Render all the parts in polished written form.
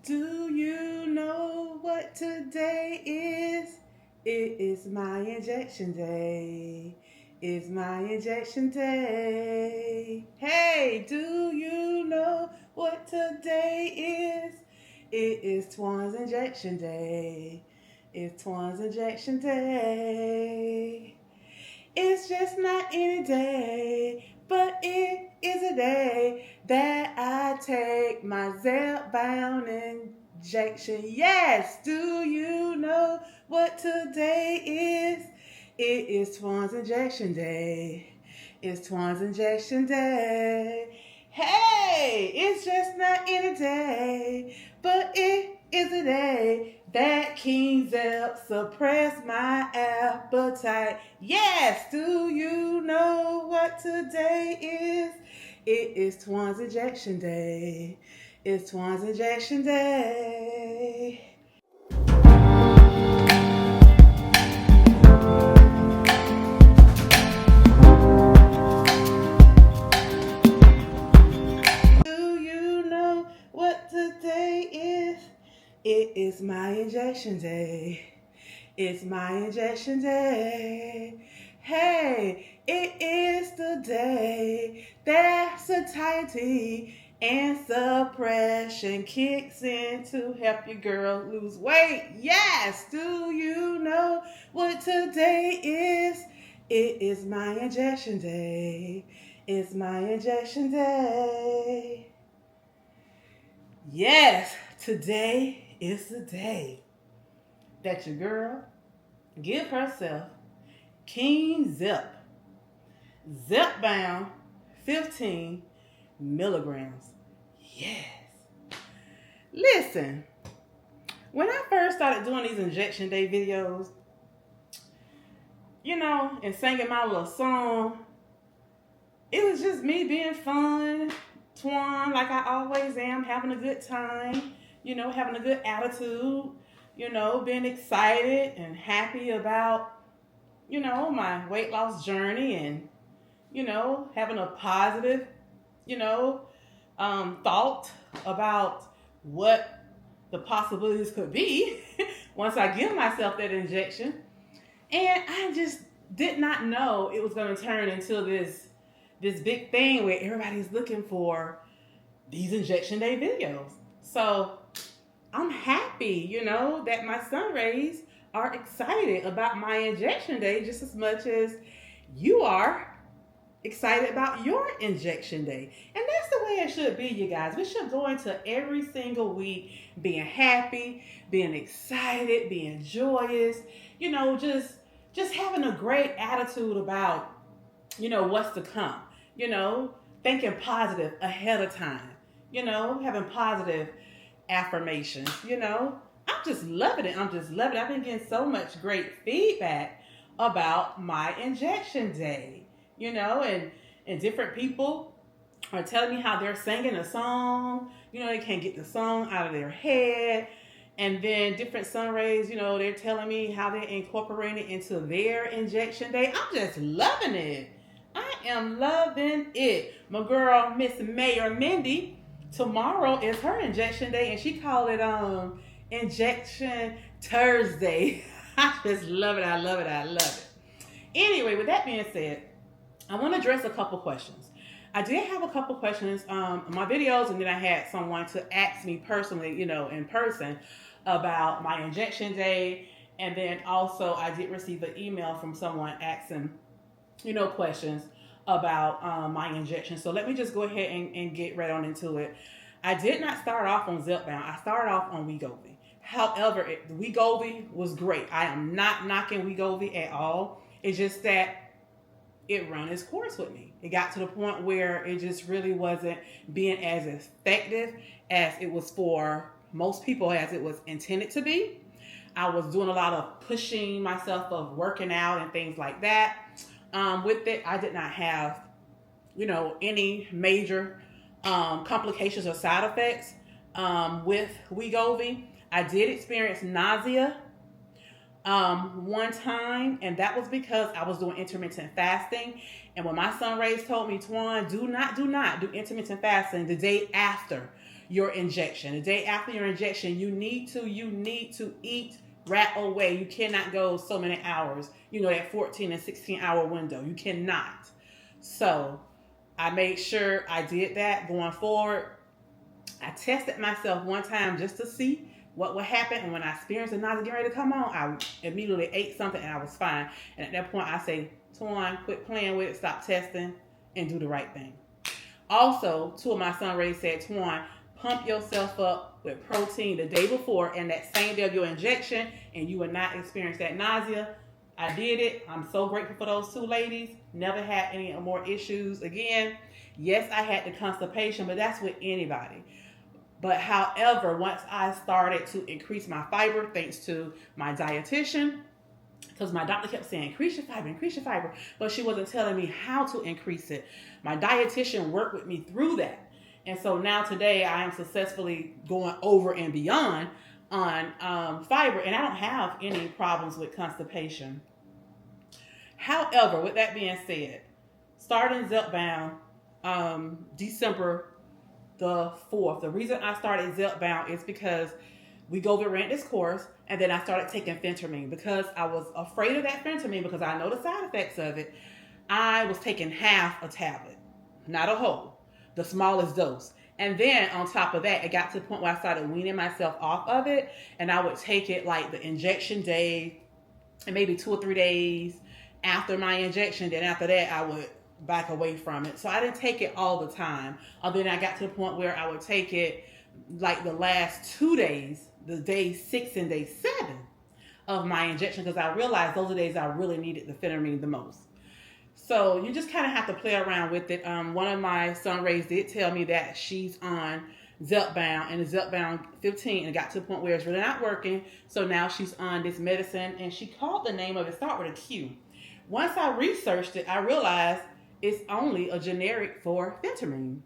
Do you know what today is? It is my injection day. It's my injection day. Hey, do you know what today is? It is Twan's injection day. It's Twan's injection day. It's just not any day, but it is a day that I take my ZepBound injection. Yes, do you know what today is? It is Twan's injection day. It's Twan's injection day. Hey, it's just not any day, but it is a day that King Zep suppressed my appetite. Yes, do you know what today is? It is Twan's injection day. It's Twan's injection day. Do you know what today is? It is my injection day. It's my injection day. Hey, it is the day that satiety and suppression kicks in to help your girl lose weight. Yes, do you know what today is? It is my injection day. It's my injection day. Yes, today is the day that your girl give herself King Zep, ZepBound 15 milligrams. Yes. Listen, when I first started doing these injection day videos, and singing my little song, it was just me being fun, Twan, like I always am, having a good time, having a good attitude, being excited and happy about, my weight loss journey and, having a positive, thought about what the possibilities could be once I give myself that injection. And I just did not know it was going to turn into this big thing where everybody's looking for these injection day videos. So I'm happy, that my sun rays are excited about my injection day just as much as you are excited about your injection day. And that's the way it should be, you guys. We should go into every single week being happy, being excited, being joyous, just having a great attitude about, what's to come, thinking positive ahead of time, having positive affirmations, I'm just loving it. I've been getting so much great feedback about my injection day, and different people are telling me how they're singing a song, they can't get the song out of their head. And then different sun rays, they're telling me how they incorporate it into their injection day. I'm just loving it. I am loving it. My girl, Miss Mayor Mindy, tomorrow is her injection day, and she called it Injection Thursday. I just love it. I love it. Anyway, with that being said, I want to address a couple questions. I did have a couple questions on my videos, and then I had someone to ask me personally, in person about my injection day. And then also I did receive an email from someone asking, questions about my injection. So let me just go ahead and get right on into it. I did not start off on ZepBound. I started off on Wegovy. However, Wegovy was great. I am not knocking Wegovy at all. It's just that it ran its course with me. It got to the point where it just really wasn't being as effective as it was for most people, as it was intended to be. I was doing a lot of pushing myself, of working out and things like that. With it, I did not have, any major complications or side effects with Wegovy. I did experience nausea one time, and that was because I was doing intermittent fasting. And when my sun rays told me, Twan, do not do intermittent fasting the day after your injection. The day after your injection, you need to eat right away. You cannot go so many hours, that 14 and 16 hour window. You cannot. So I made sure I did that going forward. I tested myself one time just to see what would happen. And when I experienced the nausea getting ready to come on, I immediately ate something and I was fine. And at that point, I say, Twan, quit playing with it, stop testing, and do the right thing. Also, two of my son rays said, Twan, pump yourself up with protein the day before and that same day of your injection, and you will not experience that nausea. I did it. I'm so grateful for those two ladies. Never had any more issues again. Yes, I had the constipation, but that's with anybody. But however, once I started to increase my fiber, thanks to my dietitian, because my doctor kept saying, increase your fiber, but she wasn't telling me how to increase it. My dietitian worked with me through that. And so now today I am successfully going over and beyond on fiber, and I don't have any problems with constipation. However, with that being said, starting ZepBound December the 4th. The reason I started ZepBound is because we ran this course, and then I started taking phentermine because I was afraid of that phentermine because I know the side effects of it. I was taking half a tablet, not a whole, the smallest dose. And then on top of that, it got to the point where I started weaning myself off of it, and I would take it like the injection day and maybe 2 or 3 days after my injection. Then after that, I would back away from it. So I didn't take it all the time. And then I got to the point where I would take it like the last 2 days, the day 6 and day 7 of my injection, because I realized those are the days I really needed the phentermine the most. So you just kind of have to play around with it. One of my son rays did tell me that she's on ZepBound and ZepBound 15, and it got to the point where it's really not working. So now she's on this medicine, and she called the name of it, start with a Q. Once I researched it, I realized it's only a generic for phentermine.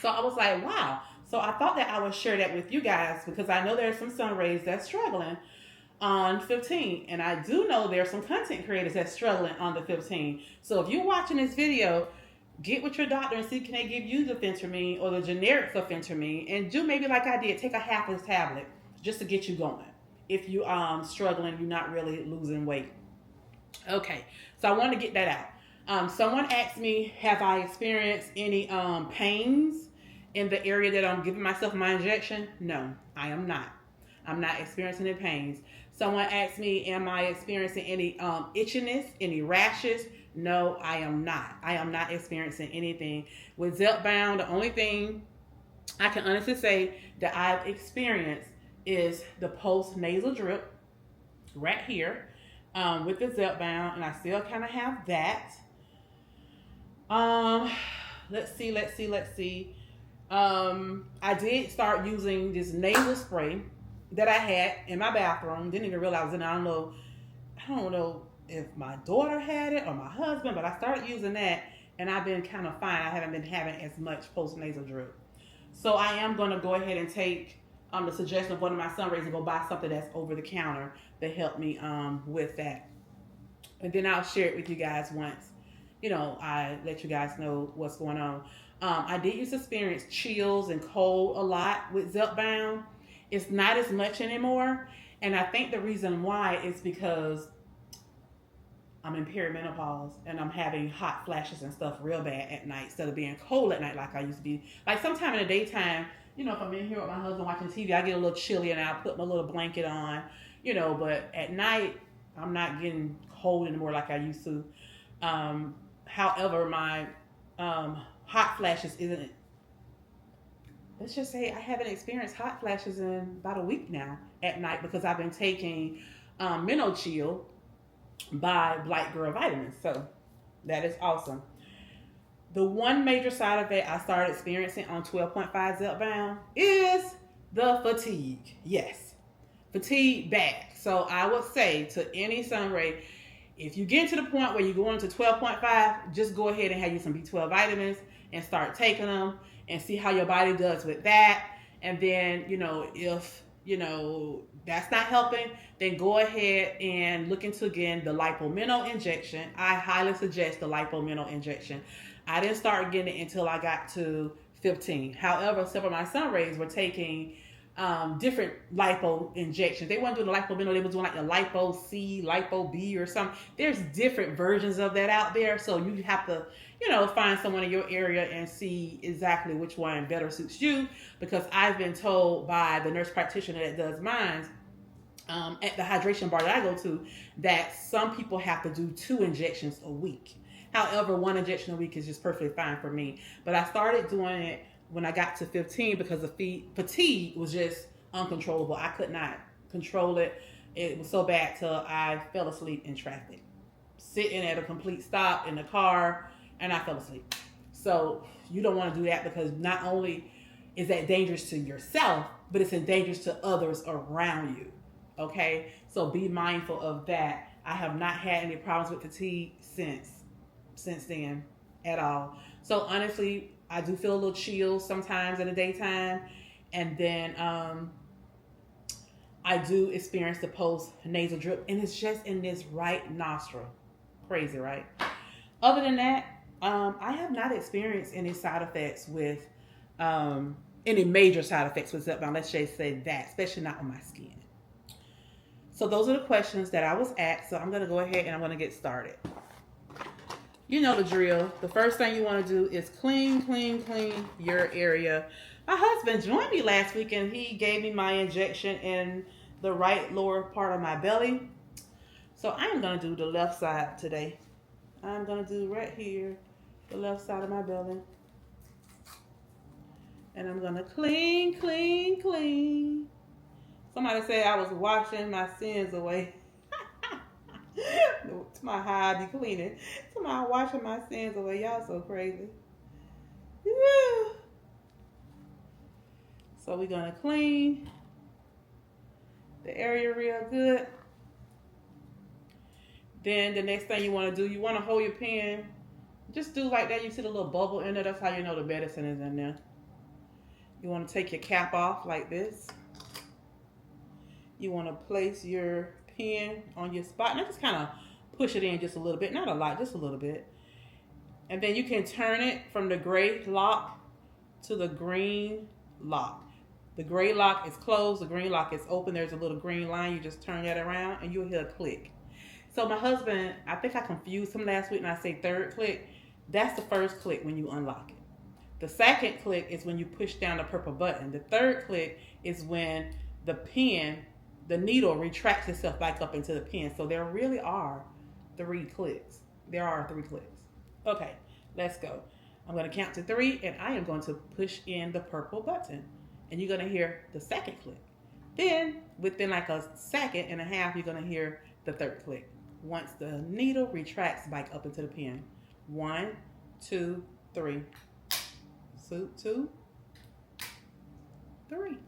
So I was like, wow. So I thought that I would share that with you guys because I know there's some son rays that's struggling on 15. And I do know there's some content creators that's struggling on the 15. So if you're watching this video, get with your doctor and see can they give you the phentermine or the generic for phentermine, and do maybe like I did, take a half of this tablet just to get you going. If you struggling, you're not really losing weight. Okay, so I want to get that out. Someone asked me, have I experienced any pains in the area that I'm giving myself my injection? No, I am not. I'm not experiencing any pains. Someone asked me, am I experiencing any itchiness, any rashes? No, I am not. I am not experiencing anything. With ZepBound, the only thing I can honestly say that I've experienced is the post-nasal drip right here with the ZepBound, and I still kind of have that. Let's see. I did start using this nasal spray that I had in my bathroom. Didn't even realize it. I don't know if my daughter had it or my husband, but I started using that, and I've been kind of fine. I haven't been having as much post-nasal drip. So I am going to go ahead and take the suggestion of one of my son rays and go buy something that's over the counter to help me with that. And then I'll share it with you guys once I let you guys know what's going on. I did used to experience chills and cold a lot with ZepBound. It's not as much anymore. And I think the reason why is because I'm in perimenopause and I'm having hot flashes and stuff real bad at night instead of being cold at night like I used to be. Like sometime in the daytime, if I'm in here with my husband watching TV, I get a little chilly and I'll put my little blanket on, but at night I'm not getting cold anymore like I used to. However, my hot flashes isn't. Let's just say I haven't experienced hot flashes in about a week now at night because I've been taking Chill by Black Girl Vitamins. So that is awesome. The one major side effect I started experiencing on 12.5 ZepBound is the fatigue. Yes, fatigue bad. So I would say to any son ray, if you get to the point where you're going to 12.5, just go ahead and have you some B12 vitamins and start taking them and see how your body does with that. And then, if, that's not helping, then go ahead and look into, again, the lipomino injection. I highly suggest the lipomino injection. I didn't start getting it until I got to 15. However, several of my son rays were taking different lipo injections. They weren't doing the lipo, they were doing like the lipo C, lipo B or something. There's different versions of that out there. So you have to, find someone in your area and see exactly which one better suits you. Because I've been told by the nurse practitioner that does mine, at the hydration bar that I go to, that some people have to do 2 injections a week. However, 1 injection a week is just perfectly fine for me. But I started doing it when I got to 15 because the fatigue was just uncontrollable. I could not control it. It was so bad till I fell asleep in traffic, sitting at a complete stop in the car, and I fell asleep. So you don't want to do that, because not only is that dangerous to yourself, but it's dangerous to others around you. Okay, so be mindful of that. I have not had any problems with fatigue since then at all. So honestly, I do feel a little chill sometimes in the daytime, and then I do experience the post nasal drip, and it's just in this right nostril. Crazy, right? Other than that, I have not experienced any side effects with any major side effects with ZepBound. Let's just say that, especially not on my skin. So those are the questions that I was asked. So I'm going to go ahead and I'm going to get started. You know the drill. The first thing you want to do is clean your area. My husband joined me last week and he gave me my injection in the right lower part of my belly. So I am going to do the left side today. I'm going to do right here, the left side of my belly. And I'm going to clean. Somebody said I was washing my sins away. To my how I be cleaning. Somebody washing my sins away. Y'all so crazy. Yeah. So we're going to clean the area real good. Then the next thing you want to do, you want to hold your pen. Just do like that. You see the little bubble in there. That's how you know the medicine is in there. You want to take your cap off like this. You want to place your pen on your spot. Now just kind of push it in just a little bit. Not a lot, just a little bit. And then you can turn it from the gray lock to the green lock. The gray lock is closed. The green lock is open. There's a little green line. You just turn that around and you'll hear a click. So my husband, I think I confused him last week and I say third click. That's the first click when you unlock it. The second click is when you push down the purple button. The third click is when the pen, the needle retracts itself back up into the pen. So there really are 3 clicks. There are 3 clicks. Okay, let's go. I'm going to count to 3 and I am going to push in the purple button. And you're going to hear the second click. Then within like a second and a half, you're going to hear the third click. Once the needle retracts back up into the pen. 1, 2, 3. 2, 3.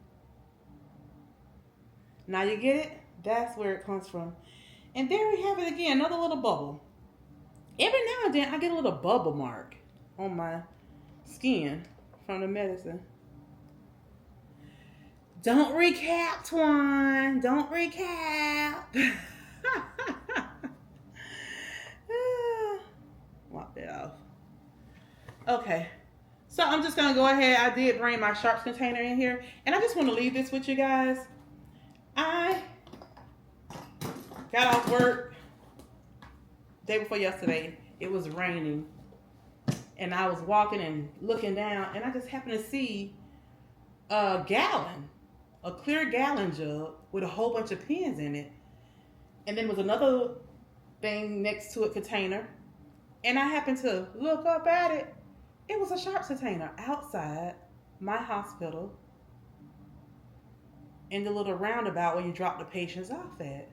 Now you get it? That's where it comes from. And there we have it again, another little bubble. Every now and then I get a little bubble mark on my skin from the medicine. Don't recap, Twan. Don't recap. Wipe that off. Okay. So I'm just going to go ahead. I did bring my sharps container in here. And I just want to leave this with you guys. I got off work day before yesterday. It was raining. And I was walking and looking down. And I just happened to see a gallon. A clear gallon jug with a whole bunch of pens in it. And then there was another thing next to it, container. And I happened to look up at it. It was a sharps container outside my hospital in the little roundabout where you drop the patients off at.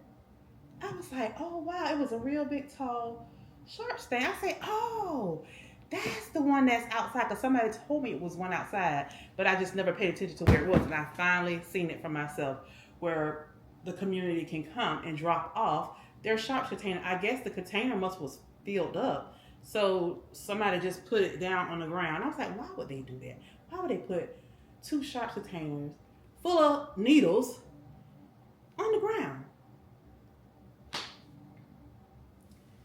I was like, oh wow, it was a real big tall sharps thing. I said, oh, that's the one that's outside, because somebody told me it was one outside, but I just never paid attention to where it was, and I finally seen it for myself, where the community can come and drop off their sharps container. I guess the container was filled up. So somebody just put it down on the ground. I was like, why would they do that? Why would they put 2 sharps containers full of needles on the ground?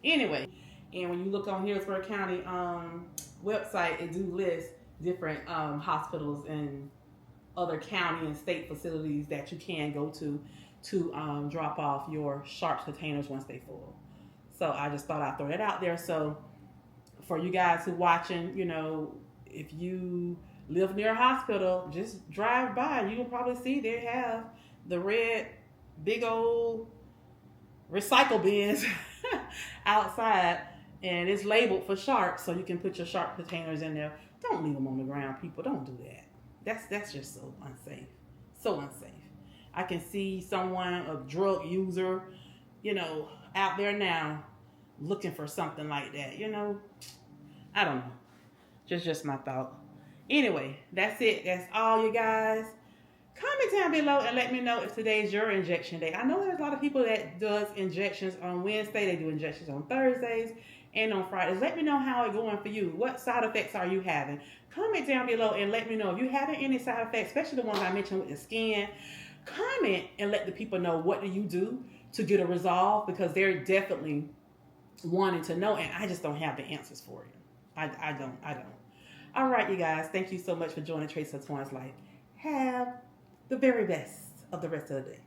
Anyway, and when you look on Hillsborough County website, it do list different hospitals and other county and state facilities that you can go to drop off your sharps containers once they full. So I just thought I'd throw that out there. So for you guys who watching, if you live near a hospital, just drive by. You can probably see they have the red, big old recycle bins outside, and it's labeled for sharps, so you can put your sharp containers in there. Don't leave them on the ground, people. Don't do that. That's just so unsafe. So unsafe. I can see someone, a drug user, out there now looking for something like that. I don't know. Just my thought. Anyway, that's it. That's all, you guys. Comment down below and let me know if today's your injection day. I know there's a lot of people that does injections on Wednesday. They do injections on Thursdays and on Fridays. Let me know how it's going for you. What side effects are you having? Comment down below and let me know if you're having any side effects, especially the ones I mentioned with the skin. Comment and let the people know what do you do to get a resolve, because they're definitely wanting to know, and I just don't have the answers for you. I don't. All right, you guys. Thank you so much for joining Trace of Twine's Life. Have the very best of the rest of the day.